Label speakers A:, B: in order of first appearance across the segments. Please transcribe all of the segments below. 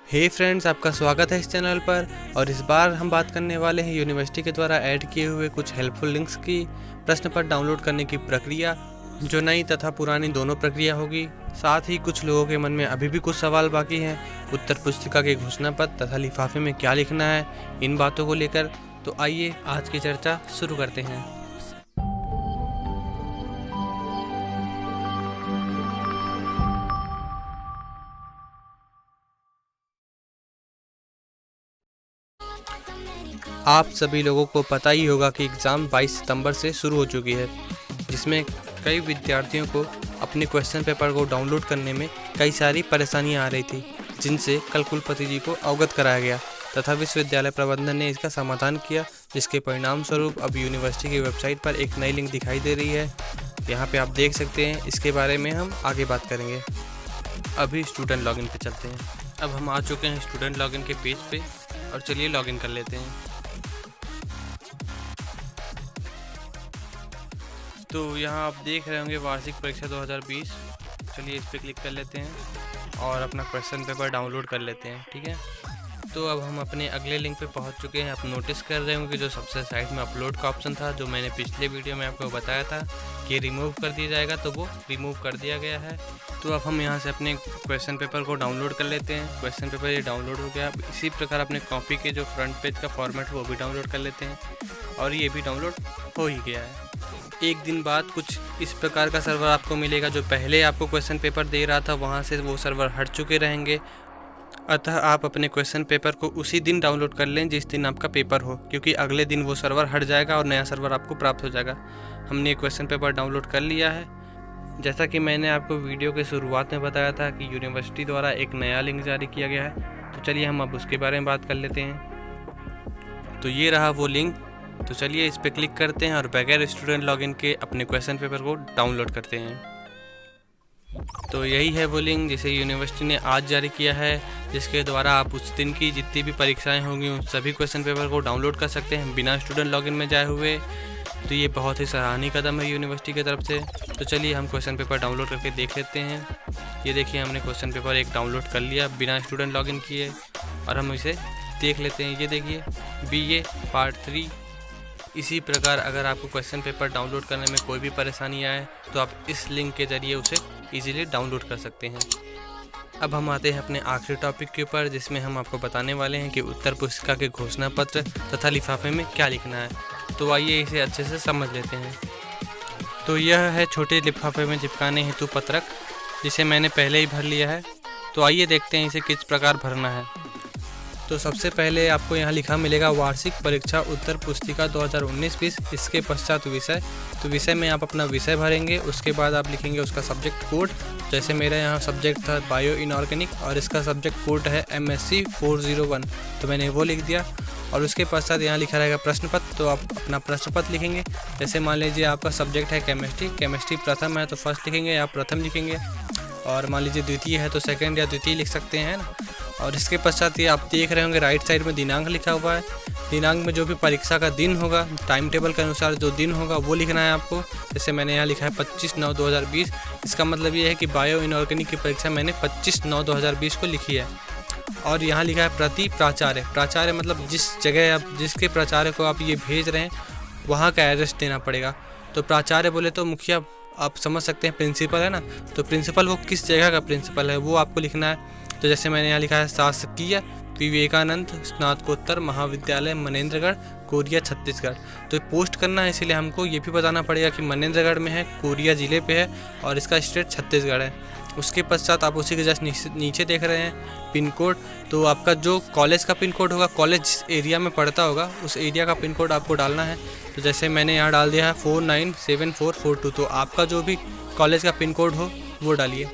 A: हे friends, आपका स्वागत है इस चैनल पर। और इस बार हम बात करने वाले हैं यूनिवर्सिटी के द्वारा ऐड किए हुए कुछ हेल्पफुल लिंक्स की। प्रश्न पत्र डाउनलोड करने की प्रक्रिया, जो नई तथा पुरानी दोनों प्रक्रिया होगी। साथ ही कुछ लोगों के मन में अभी भी कुछ सवाल बाकी हैं, उत्तर पुस्तिका के घोषणा पत्र तथा लिफाफे में क्या लिखना है, इन बातों को लेकर। तो आइए आज की चर्चा शुरू करते हैं। आप सभी लोगों को पता ही होगा कि एग्ज़ाम 22 सितंबर से शुरू हो चुकी है, जिसमें कई विद्यार्थियों को अपने क्वेश्चन पेपर को डाउनलोड करने में कई सारी परेशानियां आ रही थी, जिनसे कल कुलपति जी को अवगत कराया गया तथा विश्वविद्यालय प्रबंधन ने इसका समाधान किया, जिसके परिणाम स्वरूप अब यूनिवर्सिटी की वेबसाइट पर एक नई लिंक दिखाई दे रही है। यहाँ पे आप देख सकते हैं। इसके बारे में हम आगे बात करेंगे। अभी स्टूडेंट लॉगिन पे चलते हैं। अब हम आ चुके हैं स्टूडेंट लॉगिन के पेज पे और चलिए लॉगिन कर लेते हैं। तो यहाँ आप देख रहे होंगे वार्षिक परीक्षा 2020। चलिए इस पर क्लिक कर लेते हैं और अपना क्वेश्चन पेपर डाउनलोड कर लेते हैं। ठीक है, तो अब हम अपने अगले लिंक पे पहुँच चुके हैं। आप नोटिस कर रहे होंगे जो सबसे साइड में अपलोड का ऑप्शन था, जो मैंने पिछले वीडियो में आपको बताया था कि रिमूव कर दिया जाएगा, तो वो रिमूव कर दिया गया है। तो अब हम यहाँ से अपने क्वेश्चन पेपर को डाउनलोड कर लेते हैं। क्वेश्चन पेपर ये डाउनलोड हो गया। इसी प्रकार अपने कॉपी के जो फ्रंट पेज का फॉर्मेट वो भी डाउनलोड कर लेते हैं और ये भी डाउनलोड हो ही गया है। एक दिन बाद कुछ इस प्रकार का सर्वर आपको मिलेगा। जो पहले आपको क्वेश्चन पेपर दे रहा था, वहाँ से वो सर्वर हट चुके रहेंगे। अतः आप अपने क्वेश्चन पेपर को उसी दिन डाउनलोड कर लें जिस दिन आपका पेपर हो, क्योंकि अगले दिन वो सर्वर हट जाएगा और नया सर्वर आपको प्राप्त हो जाएगा। हमने क्वेश्चन पेपर डाउनलोड कर लिया है। जैसा कि मैंने आपको वीडियो के शुरुआत में बताया था कि यूनिवर्सिटी द्वारा एक नया लिंक जारी किया गया है, तो चलिए हम अब उसके बारे में बात कर लेते हैं। तो ये रहा वो लिंक। तो चलिए इस पर क्लिक करते हैं और बगैर स्टूडेंट लॉगिन के अपने क्वेश्चन पेपर को डाउनलोड करते हैं। तो यही है वो लिंक जिसे यूनिवर्सिटी ने आज जारी किया है, जिसके द्वारा आप उस दिन की जितनी भी परीक्षाएं होंगी उन सभी क्वेश्चन पेपर को डाउनलोड कर सकते हैं बिना स्टूडेंट लॉगिन में जाए हुए। तो ये बहुत ही सराहनीय कदम है यूनिवर्सिटी की तरफ से। तो चलिए हम क्वेश्चन पेपर डाउनलोड करके देख लेते हैं। ये देखिए, हमने क्वेश्चन पेपर एक डाउनलोड कर लिया बिना स्टूडेंट लॉगिन किए और हम इसे देख लेते हैं। ये देखिए, BA पार्ट 3। इसी प्रकार अगर आपको क्वेश्चन पेपर डाउनलोड करने में कोई भी परेशानी आए तो आप इस लिंक के ज़रिए उसे इजीली डाउनलोड कर सकते हैं। अब हम आते हैं अपने आखिरी टॉपिक के ऊपर, जिसमें हम आपको बताने वाले हैं कि उत्तर पुस्तिका के घोषणा पत्र तथा लिफाफे में क्या लिखना है। तो आइए इसे अच्छे से समझ लेते हैं। तो यह है छोटे लिफाफे में चिपकाने हेतु पत्रक, जिसे मैंने पहले ही भर लिया है। तो आइए देखते हैं इसे किस प्रकार भरना है। तो सबसे पहले आपको यहाँ लिखा मिलेगा वार्षिक परीक्षा उत्तर पुस्तिका 2019-20। इसके पश्चात विषय। तो विषय में आप अपना विषय भरेंगे। उसके बाद आप लिखेंगे उसका सब्जेक्ट कोड। जैसे मेरा यहाँ सब्जेक्ट था बायो इनऑर्गेनिक और इसका सब्जेक्ट कोड है MSc 401, तो मैंने वो लिख दिया। और उसके पश्चात यहाँ लिखा रहेगा प्रश्न पत्र, तो आप अपना प्रश्न पत्र लिखेंगे। जैसे मान लीजिए आपका सब्जेक्ट है केमिस्ट्री प्रथम है तो फर्स्ट लिखेंगे या प्रथम लिखेंगे, और मान लीजिए द्वितीय है तो सेकंड या द्वितीय लिख सकते हैं ना। और इसके पश्चात ये आप देख रहे होंगे राइट साइड में दिनांक लिखा हुआ है। दिनांक में जो भी परीक्षा का दिन होगा, टाइम टेबल के अनुसार जो दिन होगा वो लिखना है आपको। जैसे मैंने यहाँ लिखा है 25/9/2020। इसका मतलब ये है कि बायो इनऑर्गेनिक की परीक्षा मैंने 25/9/2020 को लिखी है। और यहाँ लिखा है प्रति प्राचार्य। प्राचार्य मतलब जिस जगह आप जिसके प्राचार्य को आप ये भेज रहे हैं वहाँ का एड्रेस देना पड़ेगा। तो प्राचार्य बोले तो मुखिया, आप समझ सकते हैं प्रिंसिपल है ना। तो प्रिंसिपल वो किस जगह का प्रिंसिपल है वो आपको लिखना है। तो जैसे मैंने यहाँ लिखा है शासकीय विवेकानंद स्नातकोत्तर महाविद्यालय मनेंद्रगढ़, कोरिया, छत्तीसगढ़। तो पोस्ट करना है, इसीलिए हमको ये भी बताना पड़ेगा कि मनेंद्रगढ़ में है, कोरिया ज़िले पे है और इसका स्टेट छत्तीसगढ़ है। उसके पश्चात आप उसी के जस्ट नीचे देख रहे हैं पिन कोड। तो आपका जो कॉलेज का पिन कोड होगा, कॉलेज जिस एरिया में पढ़ता होगा उस एरिया का पिन कोड आपको डालना है। तो जैसे मैंने यहाँ डाल दिया है 497442। तो आपका जो भी कॉलेज का पिन कोड हो वो डालिए।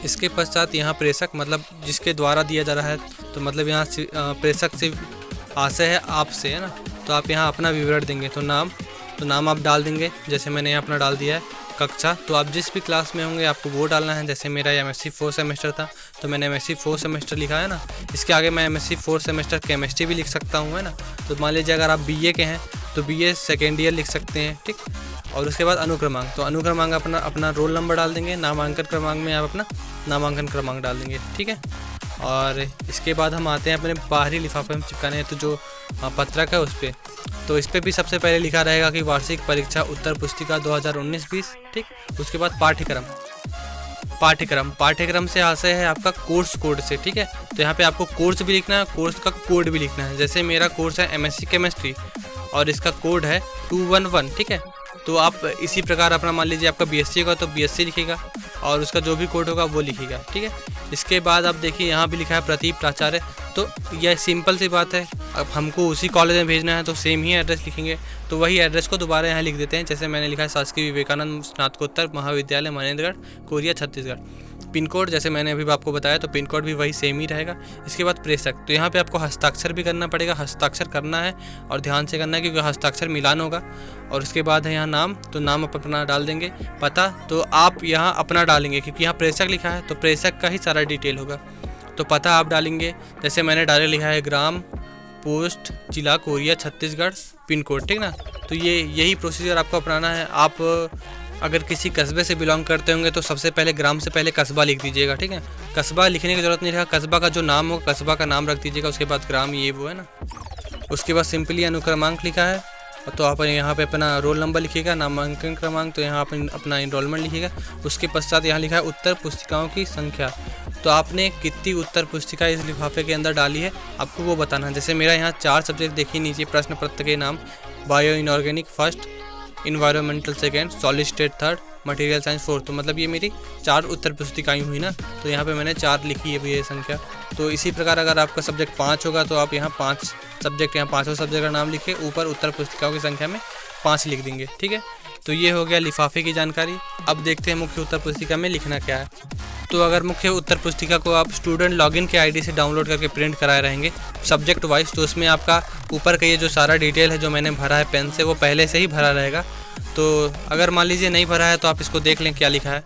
A: इसके पश्चात यहाँ प्रेषक मतलब जिसके द्वारा दिया जा रहा है, तो मतलब यहाँ प्रेषक से आशय है आपसे, है ना। तो आप यहाँ अपना विवरण देंगे। तो नाम आप डाल देंगे। जैसे मैंने यहाँ अपना डाल दिया है कक्षा। तो आप जिस भी क्लास में होंगे आपको वो डालना है। जैसे मेरा MSc 4 सेमेस्टर था तो मैंने MSc 4 सेमेस्टर लिखा है ना। इसके आगे मैं MSc 4 सेमेस्टर केमिस्ट्री भी लिख सकता हूँ, है ना। तो मान लीजिए अगर आप BA के हैं तो BA सेकेंड ईयर लिख सकते हैं, ठीक। और उसके बाद अनुक्रमांक। तो अनुक्रमांक अपना रोल नंबर डाल देंगे। नामांकन क्रमांक में आप अपना नामांकन क्रमांक डाल देंगे, ठीक है। और इसके बाद हम आते हैं अपने बाहरी लिफाफे में चिपकाने हैं तो जो पत्रक है उस पर, तो इस पर भी सबसे पहले लिखा रहेगा कि वार्षिक परीक्षा उत्तर पुस्तिका 2019-20, ठीक। उसके बाद पाठ्यक्रम से आशय है आपका कोर्स कोड से, ठीक है। तो यहाँ पे आपको कोर्स भी लिखना है, कोर्स का कोड भी लिखना है। जैसे मेरा कोर्स है MSc केमिस्ट्री और इसका कोड है 211, ठीक है। तो आप इसी प्रकार अपना मान लीजिए आपका BSc होगा तो BSc लिखेगा और उसका जो भी कोड होगा वो लिखेगा, ठीक है। इसके बाद आप देखिए यहाँ भी लिखा है प्रति प्राचार्य, तो यह सिंपल सी बात है। अब हमको उसी कॉलेज में भेजना है तो सेम ही एड्रेस लिखेंगे, तो वही एड्रेस को दोबारा यहाँ लिख देते हैं। जैसे मैंने लिखा है शासकीय विवेकानंद स्नातकोत्तर महाविद्यालय Manendragarh, Korea, Chhattisgarh. Pin code जैसे मैंने अभी आपको बताया तो पिन कोड भी वही सेम ही रहेगा। इसके बाद प्रेषक, तो यहाँ पे आपको हस्ताक्षर भी करना पड़ेगा, हस्ताक्षर करना है और ध्यान से करना है क्योंकि हस्ताक्षर मिलान होगा। और उसके बाद है यहाँ नाम, तो नाम आप अपना डाल देंगे। पता तो आप यहाँ अपना डालेंगे क्योंकि यहाँ प्रेषक लिखा है तो प्रेषक का ही सारा डिटेल होगा, तो पता आप डालेंगे। जैसे मैंने डाले लिखा है ग्राम पोस्ट जिला कोरिया छत्तीसगढ़ पिन कोड, ठीक ना। तो यही प्रोसीजर आपको अपनाना है। आप अगर किसी कस्बे से बिलोंग करते होंगे तो सबसे पहले ग्राम से पहले कस्बा लिख दीजिएगा, ठीक है। कस्बा लिखने की ज़रूरत नहीं है, कस्बा का जो नाम हो कस्बा का नाम रख दीजिएगा, उसके बाद ग्राम ये वो है ना। उसके बाद सिंपली अनुक्रमांक लिखा है तो आप यहाँ पे अपना रोल नंबर लिखिएगा, नामांकन क्रमांक तो यहाँ आप अपना इनरोलमेंट लिखिएगा। उसके पश्चात यहाँ लिखा है उत्तर पुस्तिकाओं की संख्या, तो आपने कितनी उत्तर पुस्तिका इस लिफाफे के अंदर डाली है आपको वो बताना है। जैसे मेरा यहाँ 4 सब्जेक्ट देखिए नीचे प्रश्न पत्र के नाम, bio inorganic first, environmental second, solid state third, material science fourth. तो मतलब ये मेरी 4 उत्तर पुस्तिकाएँ हुई ना, तो यहाँ पे मैंने 4 लिखी है ये संख्या। तो इसी प्रकार अगर आपका सब्जेक्ट 5 होगा तो आप यहाँ 5 सब्जेक्ट, यहाँ 5वें सब्जेक्ट का नाम लिखे, ऊपर उत्तर पुस्तिकाओं की संख्या में 5 लिख देंगे, ठीक है। तो ये हो गया लिफाफे की जानकारी। अब देखते हैं मुख्य उत्तर पुस्तिका में लिखना क्या है। तो अगर मुख्य उत्तर पुस्तिका को आप स्टूडेंट लॉगिन के आईडी से डाउनलोड करके प्रिंट कराए रहेंगे सब्जेक्ट वाइज, तो उसमें आपका ऊपर का ये जो सारा डिटेल है जो मैंने भरा है पेन से वो पहले से ही भरा रहेगा। तो अगर मान लीजिए नहीं भरा है तो आप इसको देख लें क्या लिखा है।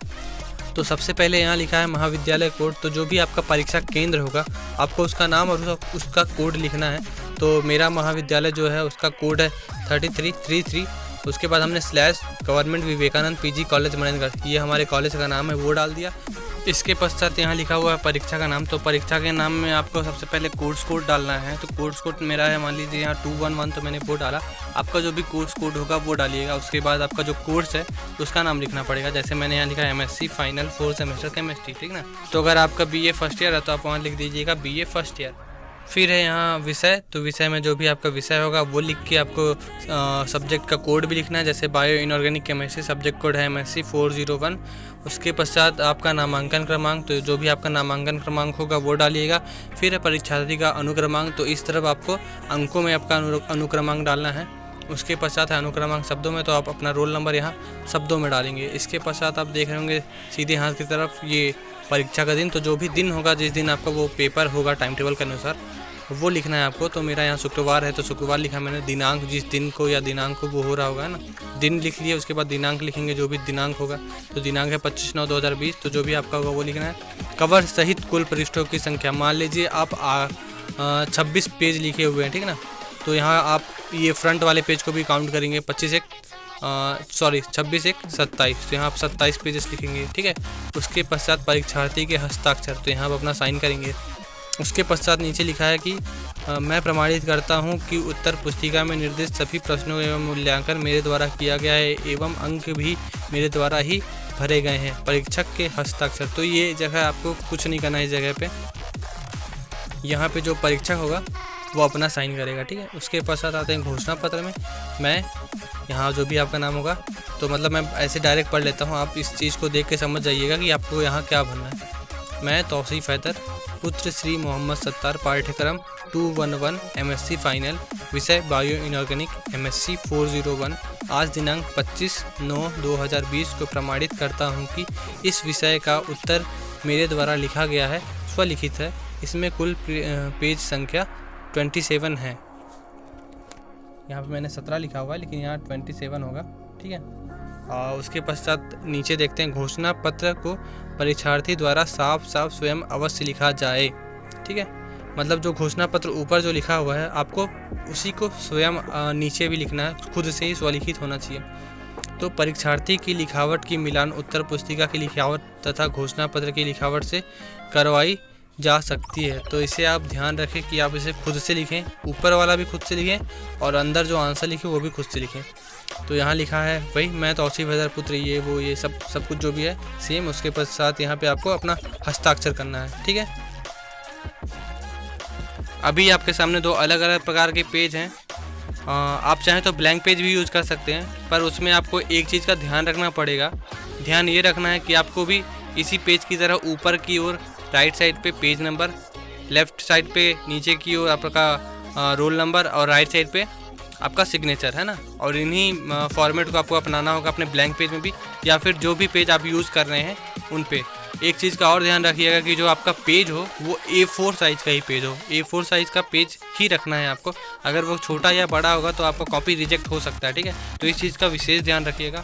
A: तो सबसे पहले यहाँ लिखा है महाविद्यालय कोड, तो जो भी आपका परीक्षा केंद्र होगा आपको उसका नाम और उसका कोड लिखना है। तो मेरा महाविद्यालय जो है उसका कोड है 3333। उसके बाद हमने slash government Vivekananda PG college Manendragarh, ये हमारे कॉलेज का नाम है वो डाल दिया। इसके पश्चात यहाँ लिखा हुआ है परीक्षा का नाम, तो परीक्षा के नाम में आपको सबसे पहले कोर्स कोड डालना है। तो कोर्स कोड मेरा है मान लीजिए यहाँ 211, तो मैंने वो डाला। आपका जो भी कोर्स कोड होगा वो डालिएगा। उसके बाद आपका जो कोर्स है उसका नाम लिखना पड़ेगा। जैसे मैंने यहाँ लिखा है MSc फाइनल 4 सेमेस्टर केमिस्ट्री, ठीक ना। तो अगर आपका BA फर्स्ट ईयर है तो आप वहाँ लिख दीजिएगा BA फर्स्ट ईयर। फिर है यहाँ विषय, तो विषय में जो भी आपका विषय होगा वो लिख के आपको सब्जेक्ट का कोड भी लिखना है। जैसे bio inorganic chemistry subject code है MSc 401। उसके पश्चात आपका नामांकन क्रमांक, तो जो भी आपका नामांकन क्रमांक होगा वो डालिएगा। फिर है परीक्षार्थी का अनुक्रमांक, तो इस तरफ आपको अंकों में आपका अनुक्रमांक डालना है। उसके पश्चात है अनुक्रमांक शब्दों में, तो आप अपना रोल नंबर यहाँ शब्दों में डालेंगे। इसके पश्चात आप देख रहे होंगे सीधे हाथ की तरफ ये परीक्षा का दिन, तो जो भी दिन होगा जिस दिन आपका वो पेपर होगा टाइम टेबल के अनुसार वो लिखना है आपको। तो मेरा यहाँ शुक्रवार है तो शुक्रवार लिखा मैंने। दिनांक जिस दिन को या दिनांक को वो हो रहा होगा ना, दिन लिख लिए। उसके बाद दिनांक लिखेंगे जो भी दिनांक होगा, तो दिनांक है 25/9/2020, तो जो भी आपका होगा वो लिखना है। कवर सहित कुल पृष्ठों की संख्या, मान लीजिए आप 26 पेज लिखे हुए हैं, ठीक ना। तो यहाँ आप ये फ्रंट वाले पेज को भी काउंट करेंगे, 26 1 27, तो यहाँ आप 27 पेजेस लिखेंगे, ठीक है। उसके पश्चात परीक्षार्थी के हस्ताक्षर, तो यहाँ आप अपना साइन करेंगे। उसके पश्चात नीचे लिखा है कि मैं प्रमाणित करता हूँ कि उत्तर पुस्तिका में निर्दिष्ट सभी प्रश्नों एवं मूल्यांकन मेरे द्वारा किया गया है एवं अंक भी मेरे द्वारा ही भरे गए हैं। परीक्षक के हस्ताक्षर, तो ये जगह आपको कुछ नहीं करना है। इस जगह पे यहाँ पे जो परीक्षक होगा वो अपना साइन करेगा, ठीक है। उसके पश्चात आते हैं घोषणा पत्र में। मैं यहाँ जो भी आपका नाम होगा, तो मतलब मैं ऐसे डायरेक्ट पढ़ लेता हूँ, आप इस चीज़ को देख के समझ जाइएगा कि आपको यहाँ क्या भरना है। मैं तौसीफ हैदर पुत्र श्री मोहम्मद सत्तार, पाठ्यक्रम 211 MSc फाइनल, विषय बायो इनऑर्गेनिक MSc 401, आज दिनांक 25/9/2020 को प्रमाणित करता हूं कि इस विषय का उत्तर मेरे द्वारा लिखा गया है, स्वलिखित है। इसमें कुल पेज संख्या 27 है। यहाँ पे मैंने 17 लिखा हुआ है लेकिन यहाँ 27 होगा, ठीक है। उसके पश्चात नीचे देखते हैं घोषणा पत्र को परीक्षार्थी द्वारा साफ साफ स्वयं अवश्य लिखा जाए, ठीक है। मतलब जो घोषणा पत्र ऊपर जो लिखा हुआ है आपको उसी को स्वयं नीचे भी लिखना है, खुद से ही स्वलिखित होना चाहिए। तो परीक्षार्थी की लिखावट की मिलान उत्तर पुस्तिका की लिखावट तथा घोषणा पत्र की लिखावट से करवाई जा सकती है। तो इसे आप ध्यान रखें कि आप इसे खुद से लिखें, ऊपर वाला भी खुद से लिखें और अंदर जो आंसर लिखे वो भी खुद से लिखें। तो यहाँ लिखा है वही मैं तौसीफ हैदर पुत्र, ये वो ये सब कुछ जो भी है सेम, उसके पश्चात यहाँ पे आपको अपना हस्ताक्षर करना है। ठीक है, अभी आपके सामने दो अलग अलग प्रकार के पेज हैं। आप चाहें तो ब्लैंक पेज भी यूज़ कर सकते हैं, पर उसमें आपको एक चीज़ का ध्यान रखना पड़ेगा। ध्यान ये रखना है कि आपको भी इसी पेज की तरह ऊपर की ओर राइट साइड पे पेज नंबर, लेफ़्ट साइड पे नीचे की ओर आपका रोल नंबर और राइट साइड पे आपका सिग्नेचर, है ना। और इन्हीं फॉर्मेट को आपको अपनाना होगा अपने ब्लैंक पेज में भी, या फिर जो भी पेज आप यूज़ कर रहे हैं उन पे। एक चीज़ का और ध्यान रखिएगा कि जो आपका पेज हो वो A4 साइज़ का ही पेज हो, A4 साइज़ का पेज ही रखना है आपको। अगर वो छोटा या बड़ा होगा तो आपका कॉपी रिजेक्ट हो सकता है। ठीक है, तो इस चीज़ का विशेष ध्यान रखिएगा।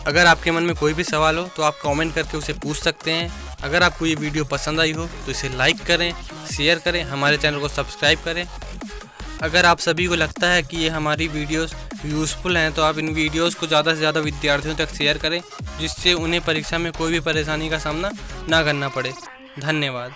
A: अगर आपके मन में कोई भी सवाल हो तो आप कमेंट करके उसे पूछ सकते हैं। अगर आपको ये वीडियो पसंद आई हो तो इसे लाइक करें, शेयर करें, हमारे चैनल को सब्सक्राइब करें। अगर आप सभी को लगता है कि ये हमारी वीडियोस यूज़फुल हैं तो आप इन वीडियोस को ज़्यादा से ज़्यादा विद्यार्थियों तक शेयर करें, जिससे उन्हें परीक्षा में कोई भी परेशानी का सामना ना करना पड़े। धन्यवाद।